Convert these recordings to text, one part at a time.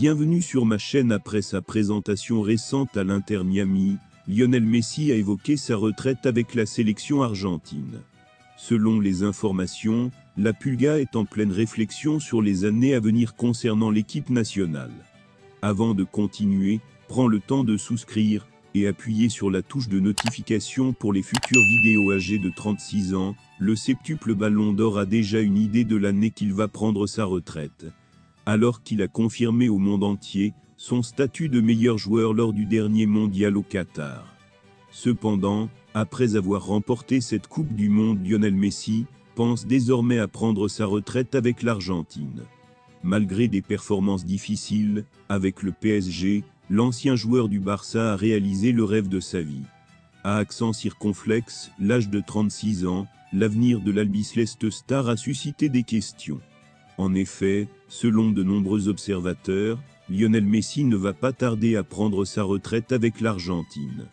Bienvenue sur ma chaîne. Après sa présentation récente à l'Inter Miami, Lionel Messi a évoqué sa retraite avec la sélection argentine. Selon les informations, la Pulga est en pleine réflexion sur les années à venir concernant l'équipe nationale. Avant de continuer, prends le temps de souscrire et appuyer sur la touche de notification pour les futures vidéos. Âgé de 36 ans, le septuple Ballon d'Or a déjà une idée de l'année qu'il va prendre sa retraite. Alors qu'il a confirmé au monde entier son statut de meilleur joueur lors du dernier mondial au Qatar. Cependant, après avoir remporté cette Coupe du Monde, Lionel Messi pense désormais à prendre sa retraite avec l'Argentine. Malgré des performances difficiles, avec le PSG, l'ancien joueur du Barça a réalisé le rêve de sa vie. À accent circonflexe, l'âge de 36 ans, l'avenir de l'Albiceleste Star a suscité des questions. En effet, selon de nombreux observateurs, Lionel Messi ne va pas tarder à prendre sa retraite avec l'Argentine.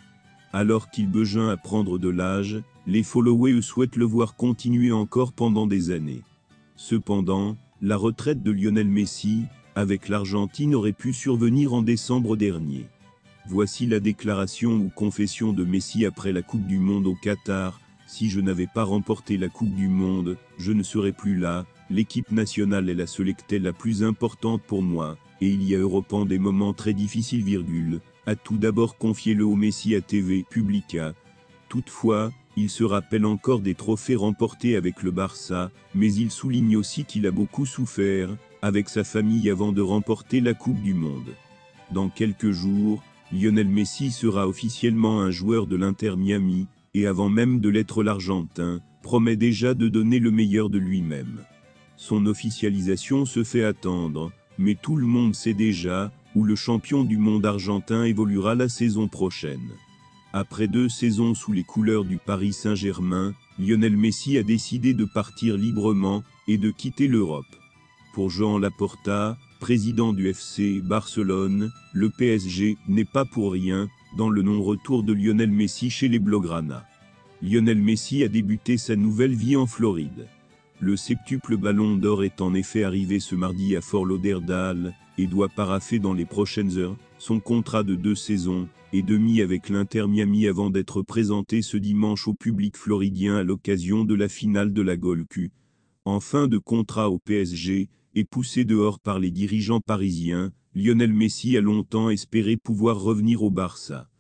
Alors qu'il besoin à prendre de l'âge, les followers souhaitent le voir continuer encore pendant des années. Cependant, la retraite de Lionel Messi, avec l'Argentine, aurait pu survenir en décembre dernier. Voici la déclaration ou confession de Messi après la Coupe du Monde au Qatar. Si je n'avais pas remporté la Coupe du Monde, je ne serais plus là. L'équipe nationale est la sélectée la plus importante pour moi, et il y a Europan des moments très difficiles, a tout d'abord confié le haut Messi à TV Publica. Toutefois, il se rappelle encore des trophées remportés avec le Barça, mais il souligne aussi qu'il a beaucoup souffert, avec sa famille avant de remporter la Coupe du Monde. Dans quelques jours, Lionel Messi sera officiellement un joueur de l'Inter Miami, et avant même de l'être, l'Argentin promet déjà de donner le meilleur de lui-même. Son officialisation se fait attendre, mais tout le monde sait déjà où le champion du monde argentin évoluera la saison prochaine. Après 2 saisons sous les couleurs du Paris Saint-Germain, Lionel Messi a décidé de partir librement et de quitter l'Europe. Pour Joan Laporta, président du FC Barcelone, le PSG n'est pas pour rien dans le non-retour de Lionel Messi chez les Blaugrana. Lionel Messi a débuté sa nouvelle vie en Floride. Le septuple Ballon d'Or est en effet arrivé ce mardi à Fort Lauderdale et doit paraffer dans les prochaines heures son contrat de 2 saisons et demie avec l'Inter Miami avant d'être présenté ce dimanche au public floridien à l'occasion de la finale de la Gold Cup. En fin de contrat au PSG et poussé dehors par les dirigeants parisiens, Lionel Messi a longtemps espéré pouvoir revenir au Barça.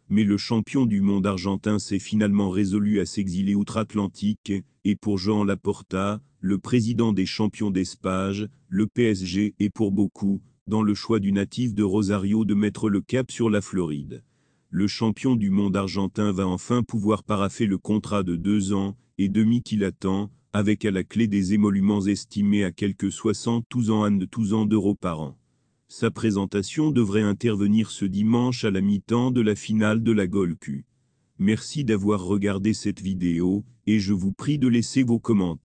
Mais le champion du monde argentin s'est finalement résolu à s'exiler outre-Atlantique, et pour Joan Laporta, le président des champions d'Espagne, le PSG est pour beaucoup dans le choix du natif de Rosario de mettre le cap sur la Floride. Le champion du monde argentin va enfin pouvoir paraffer le contrat de 2 ans et demi qu'il attend, avec à la clé des émoluments estimés à quelque 72 ans d'euros par an. Sa présentation devrait intervenir ce dimanche à la mi-temps de la finale de la Gold Cup. Merci d'avoir regardé cette vidéo, et je vous prie de laisser vos commentaires.